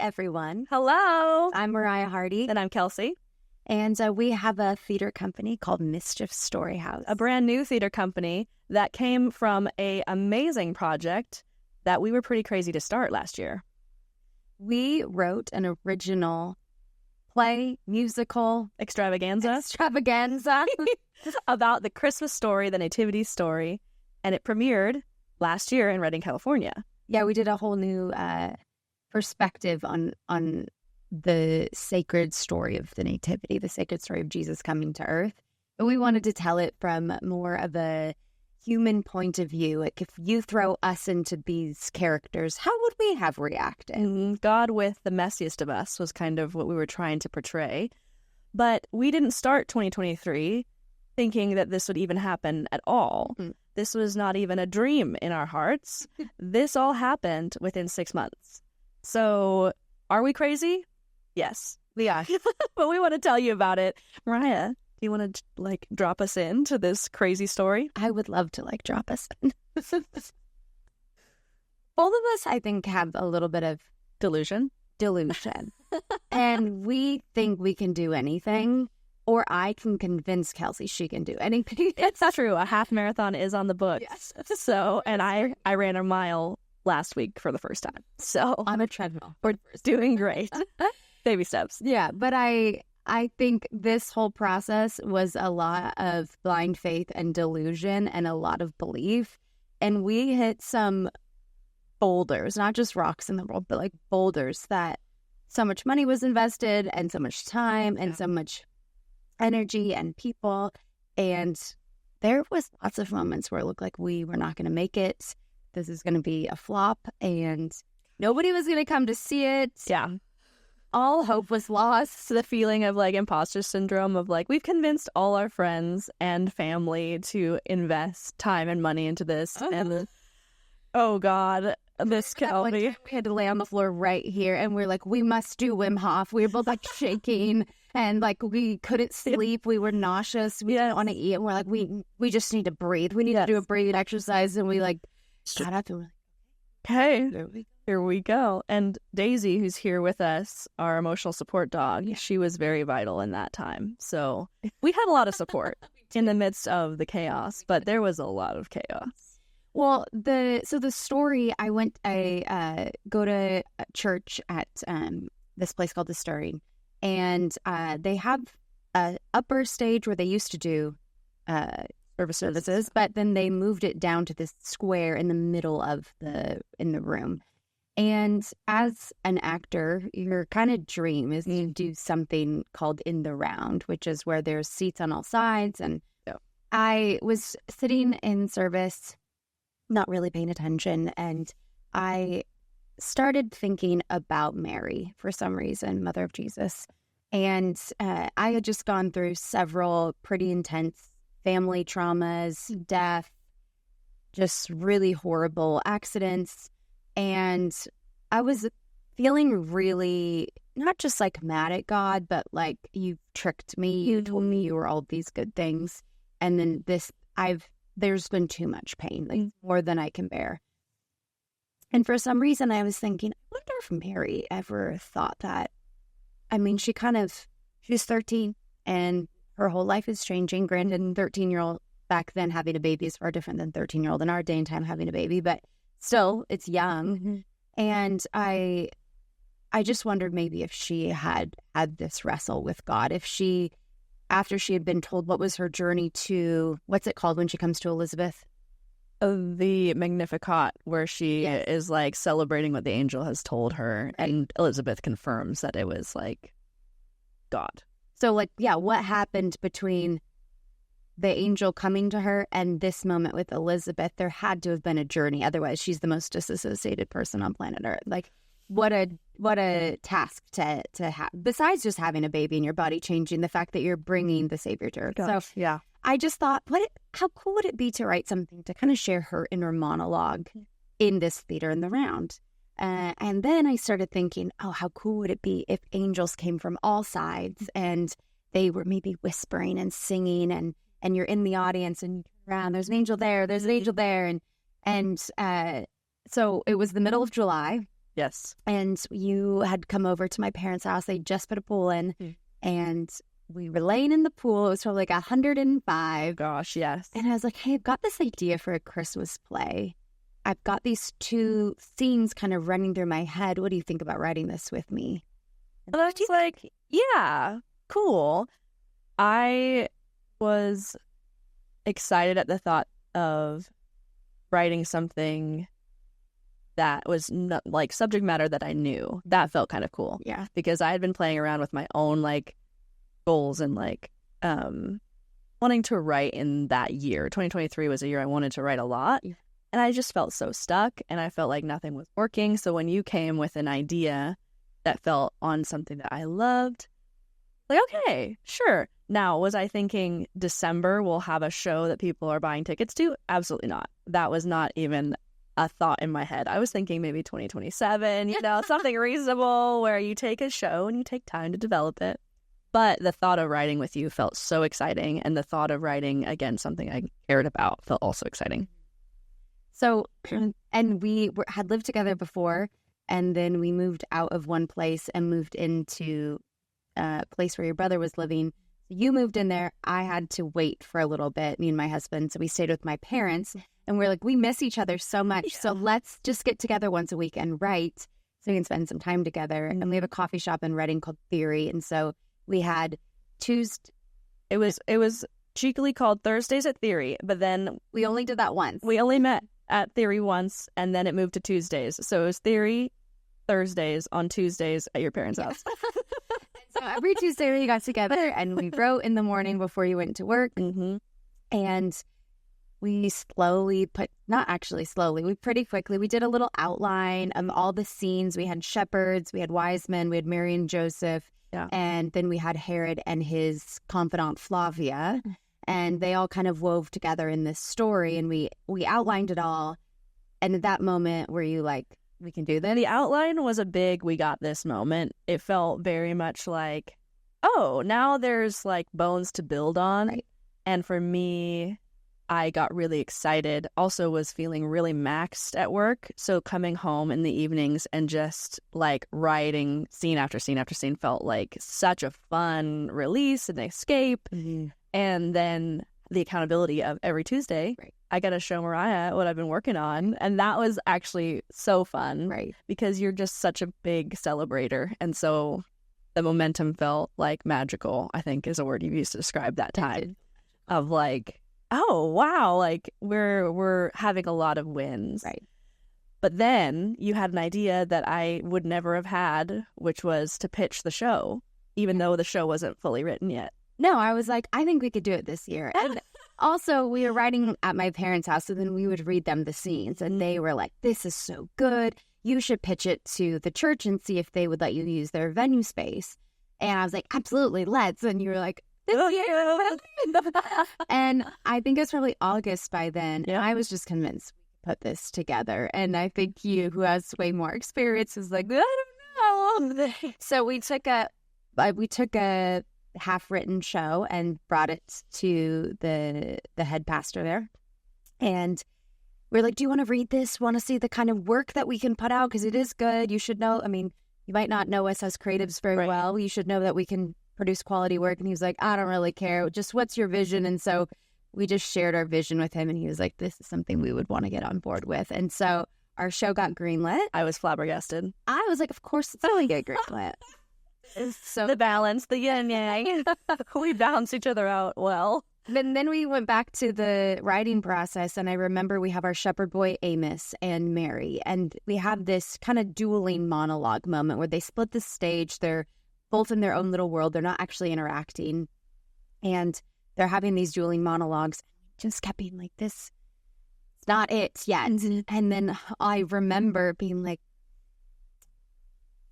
everyone. Hello. I'm Mariah Hardy. And I'm Kelcy. And we have a theater company called Mischief Story House. A brand new theater company that came from an amazing project that we were pretty crazy to start last year. We wrote an original play, musical, extravaganza about the Christmas story, the Nativity story, and it premiered last year in Redding, California. Yeah, we did a whole new perspective on the sacred story of the Nativity, the sacred story of Jesus coming to earth. But we wanted to tell it from more of a human point of view. Like, if you throw us into these characters, how would we have reacted? And God with the messiest of us was kind of what we were trying to portray. But we didn't start 2023 thinking that this would even happen at all. Mm. This was not even a dream in our hearts. This all happened within 6 months. So are we crazy? Yes. Yeah. But we want to tell you about it. Mariah, do you want to drop us into this crazy story? I would love to drop us in. Both of us, I think, have a little bit of delusion. And we think we can do anything, or I can convince Kelcy she can do anything. It's true. A half marathon is on the books. Yes. So, and I ran a mile last week for the first time. So on a treadmill. We're doing great. Baby steps. Yeah, but I think this whole process was a lot of blind faith and delusion and a lot of belief. And we hit some boulders, not just rocks in the world, but boulders that so much money was invested and so much time and so much energy and people. And there was lots of moments where it looked like we were not going to make it. This is going to be a flop and nobody was going to come to see it. Yeah. All hope was lost. The feeling of imposter syndrome of we've convinced all our friends and family to invest time and money into this. Oh. And oh God, this Kelby. We had to lay on the floor right here and we're we must do Wim Hof. We were both shaking and we couldn't sleep. We were nauseous. We didn't want to eat. And we're we just need to breathe. We need to do a breathing exercise. And we got up and we're okay. Here we go. And Daisy, who's here with us, our emotional support dog, she was very vital in that time. So we had a lot of support in the midst of the chaos, but there was a lot of chaos. Well, the story, I go to church at this place called The Stirring, and they have an upper stage where they used to do services, but then they moved it down to this square in the middle of in the room. And as an actor, your kind of dream is to do something called In the Round, which is where there's seats on all sides. And I was sitting in service, not really paying attention, and I started thinking about Mary for some reason, Mother of Jesus. And I had just gone through several pretty intense family traumas, death, just really horrible accidents. And I was feeling really, not just mad at God, but you tricked me. You told me you were all these good things. And then there's been too much pain, more than I can bear. And for some reason I was thinking, I wonder if Mary ever thought that. I mean, she's 13 and her whole life is changing. Granted, 13-year-old back then having a baby is far different than 13-year-old in our day and time having a baby, but still, it's young. Mm-hmm. And I just wondered maybe if she had this wrestle with God, if she, after she had been told what was her journey to, what's it called when she comes to Elizabeth? The Magnificat, where she is celebrating what the angel has told her. Right. And Elizabeth confirms that it was God. So what happened between the angel coming to her and this moment with Elizabeth? There had to have been a journey. Otherwise, she's the most disassociated person on planet Earth. What a task to have. Besides just having a baby and your body changing, the fact that you're bringing the Savior to Earth. Gosh, so yeah, I just thought, how cool would it be to write something to kind of share her inner monologue in this theater in the round? And then I started thinking, how cool would it be if angels came from all sides and they were maybe whispering and singing and you're in the audience and you turn around, there's an angel there, there's an angel there. And so it was the middle of July Yes. And you had come over to my parents' house. They just put a pool in, and we were laying in the pool. It was probably like 105. Gosh, yes. And I was like, hey, I've got this idea for a Christmas play. I've got these two scenes kind of running through my head. What do you think about writing this with me? And I was just like, yeah, cool. I was excited at the thought of writing something that was not like subject matter that I knew. That felt kind of cool. Yeah. Because I had been playing around with my own like goals and like wanting to write in that year. 2023 was a year I wanted to write a lot. Yeah. And I just felt so stuck and I felt like nothing was working. So when you came with an idea that felt on something that I loved, like, okay, sure. Now, was I thinking December we'll have a show that people are buying tickets to? Absolutely not. That was not even a thought in my head. I was thinking maybe 2027, something reasonable where you take a show and you take time to develop it. But the thought of writing with you felt so exciting. And the thought of writing, again, something I cared about felt also exciting. So, and we had lived together before, and then we moved out of one place and moved into a place where your brother was living. You moved in there. I had to wait for a little bit, me and my husband. So we stayed with my parents, and we're like, we miss each other so much. Yeah. So let's just get together once a week and write so we can spend some time together. Mm-hmm. And we have a coffee shop in Reading called Theory. And so we had Tuesday. It was cheekily called Thursdays at Theory, but then we only did that once. We only met at Theory once, and then it moved to Tuesdays. So it was Theory Thursdays on Tuesdays at your parents' house. So every Tuesday we got together and we wrote in the morning before you went to work. Mm-hmm. And we pretty quickly, we did a little outline of all the scenes. We had shepherds, we had wise men, we had Mary and Joseph, and then we had Herod and his confidant Flavia. And they all kind of wove together in this story, and we outlined it all. And at that moment, were you like, we can do this? The outline was a big, we got this moment. It felt very much like, oh, now there's like bones to build on. Right. And for me, I got really excited. Also was feeling really maxed at work. So coming home in the evenings and just like writing scene after scene after scene felt like such a fun release and escape. Mm-hmm. And then the accountability of every Tuesday, right. I got to show Mariah what I've been working on. And that was actually so fun, right? Because you're just such a big celebrator. And so the momentum felt like magical, I think is a word you used to describe that time of like, oh, wow, like we're having a lot of wins. Right. But then you had an idea that I would never have had, which was to pitch the show, even though the show wasn't fully written yet. No, I was like, I think we could do it this year. And also, we were writing at my parents' house, so then we would read them the scenes, and they were like, this is so good. You should pitch it to the church and see if they would let you use their venue space. And I was like, absolutely, let's. And you were like, this year. And I think it was probably August by then. Yeah. I was just convinced we could put this together. And I think you, who has way more experience, was like, I don't know. So we took a half-written show and brought it to the head pastor there, and we're like, do you want to read this? Want to see the kind of work that we can put out? Because it is good. You should know, I mean, you might not know us as creatives very well. You should know that we can produce quality work. And he was like, I don't really care, just what's your vision? And so we just shared our vision with him, and he was like, this is something we would want to get on board with. And so our show got greenlit. I was flabbergasted. I was like, of course it's going to get greenlit. So the balance, the yin yang, we balance each other out well. And then we went back to the writing process, and I remember we have our shepherd boy Amos and Mary, and we have this kind of dueling monologue moment where they split the stage. They're both in their own little world. They're not actually interacting, and they're having these dueling monologues. Just kept being like, this, it's not it yet. And then I remember being like,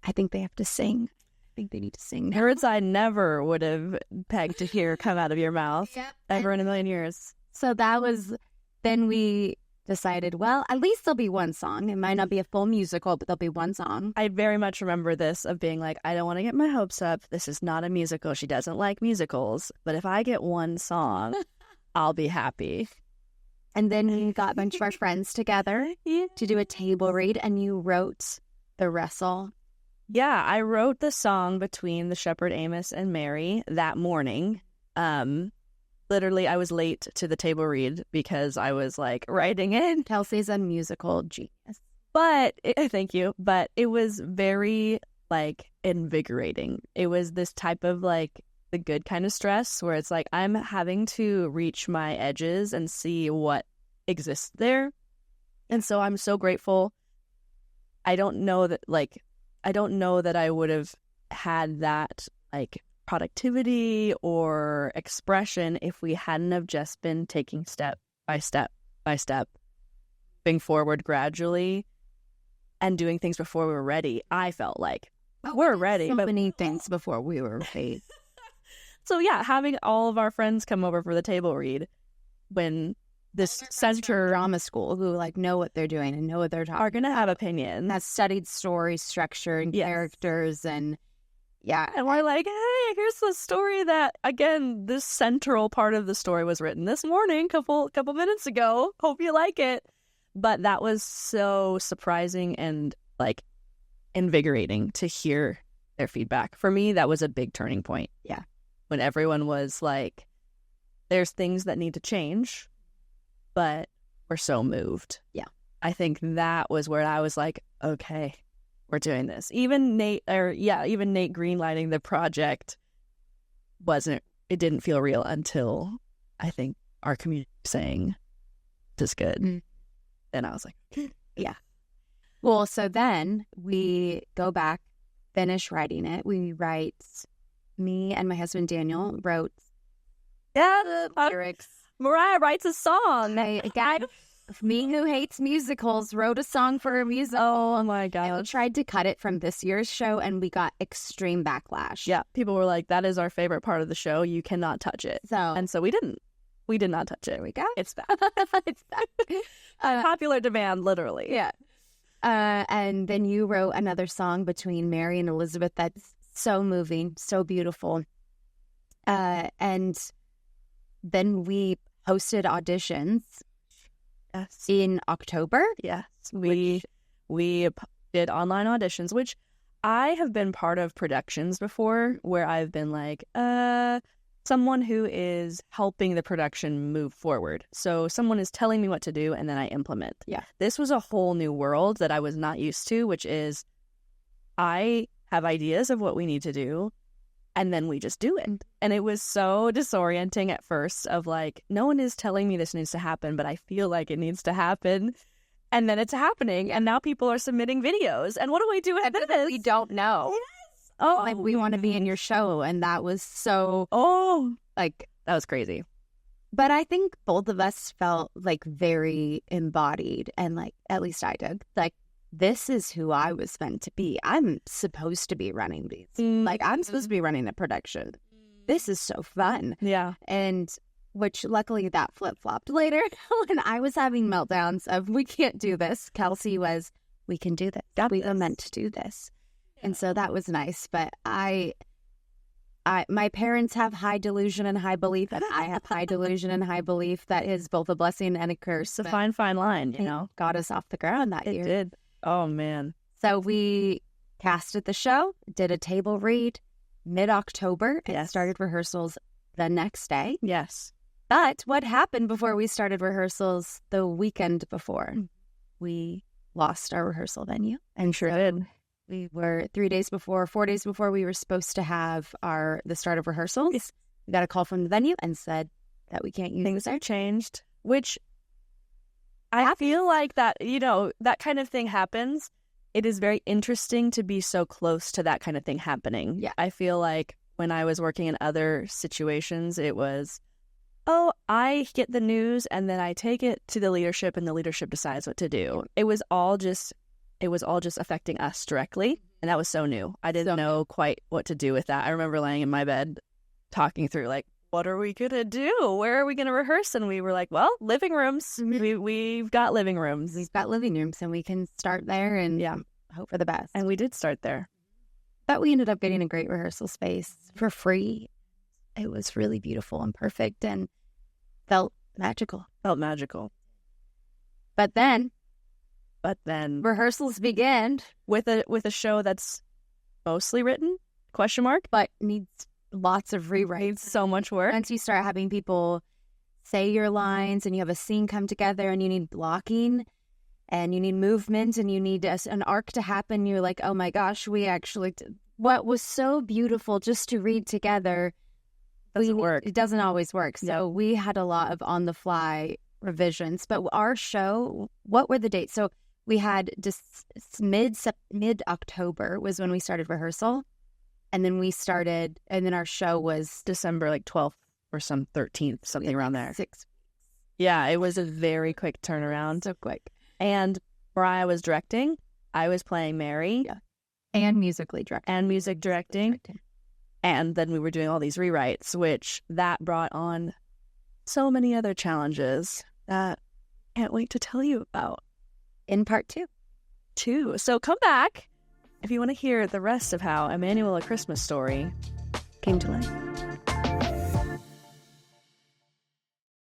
I think they have to sing. I think they need to sing. Words I never would have pegged to hear come out of your mouth ever in a million years. So that was, then we decided, well, at least there'll be one song. It might not be a full musical, but there'll be one song. I very much remember this of being like, I don't want to get my hopes up. This is not a musical. She doesn't like musicals. But if I get one song, I'll be happy. And then we got a bunch of our friends together to do a table read, and you wrote the wrestle. Yeah, I wrote the song between the shepherd Amos and Mary that morning. Literally, I was late to the table read because I was like writing it. Kelcy's a musical genius. But thank you. But it was very like invigorating. It was this type of like the good kind of stress where it's like I'm having to reach my edges and see what exists there. And so I'm so grateful. I don't know that I would have had that like productivity or expression if we hadn't have just been taking step by step by step, moving forward gradually and doing things before we were ready. I felt like we're ready. So many things before we were ready. So yeah, having all of our friends come over for the table read when this center drama school who like know what they're doing and know what they're talking are going to have opinions. Has studied story structure and characters and and we're like, hey, here's the story that again, this central part of the story was written this morning, couple minutes ago. Hope you like it. But that was so surprising and like invigorating to hear their feedback. For me, that was a big turning point. Yeah. When everyone was like, there's things that need to change, but we're so moved. Yeah. I think that was where I was like, okay, we're doing this. Even Nate greenlighting the project it didn't feel real until I think our community saying this is good. Mm. And I was like, yeah. Well, so then we go back, finish writing it. Me and my husband Daniel wrote the lyrics. Mariah writes a song. A guy, me who hates musicals, wrote a song for a musical. Oh my god! And we tried to cut it from this year's show, and we got extreme backlash. Yeah, people were like, "That is our favorite part of the show. You cannot touch it." So we didn't. We did not touch it. There we go. It's back. It's back. Popular demand, literally. Yeah. And then you wrote another song between Mary and Elizabeth that's so moving, so beautiful. And then we hosted auditions in October. Yes. We did online auditions, which I have been part of productions before where I've been like, someone who is helping the production move forward. So someone is telling me what to do and then I implement. Yeah. This was a whole new world that I was not used to, which is I have ideas of what we need to do and then we just do it. And it was so disorienting at first of like, no one is telling me this needs to happen, but I feel like it needs to happen. And then it's happening. And now people are submitting videos. And what do we do with this? We don't know. Yes. Oh, like we want to be in your show. And that was so, that was crazy. But I think both of us felt like very embodied. And like, at least I did. Like, this is who I was meant to be. I'm supposed to be running these. Like, I'm supposed to be running a production. This is so fun. Yeah. And which luckily that flip-flopped later when I was having meltdowns of, we can't do this. Kelcy was, we can do this. We are meant to do this. And so that was nice. But my parents have high delusion and high belief, and I have high delusion and high belief. That is both a blessing and a curse. It's a fine line, you know. Got us off the ground that year. It did. Oh, man. So we casted the show, did a table read mid-October, and started rehearsals the next day. Yes. But what happened before we started rehearsals the weekend before? We lost our rehearsal venue. And sure did. We were 4 days before we were supposed to have the start of rehearsals. Yes. We got a call from the venue and said that we can't use things are changed, which I feel like that, you know, that kind of thing happens. It is very interesting to be so close to that kind of thing happening. Yeah. I feel like when I was working in other situations, it was, I get the news and then I take it to the leadership and the leadership decides what to do. It was all just affecting us directly. And that was so new. I didn't know quite what to do with that. I remember laying in my bed talking through like, what are we going to do? Where are we going to rehearse? And we were like, well, living rooms. We've got living rooms. We've got living rooms and we can start there and hope for the best. And we did start there. But we ended up getting a great rehearsal space for free. It was really beautiful and perfect and felt magical. But then But then rehearsals begin with a show that's mostly written, question mark, but needs lots of rewrites. Needs so much work. Once you start having people say your lines and you have a scene come together and you need blocking and you need movement and you need an arc to happen, you're like, oh my gosh, we actually did. What was so beautiful just to read together doesn't work. It doesn't always work. So we had a lot of on the fly revisions. But our show, what were the dates? So we had just mid-October was when we started rehearsal. And then our show was December 12th or some 13th, something around there. 6 weeks. Yeah, it was a very quick turnaround. So quick. And Mariah was directing. I was playing Mary. Yeah. And musically directing. And music directing. And then we were doing all these rewrites, which that brought on so many other challenges that I can't wait to tell you about. In part 2. So come back if you want to hear the rest of how Immanuel: A Christmas Story came to life.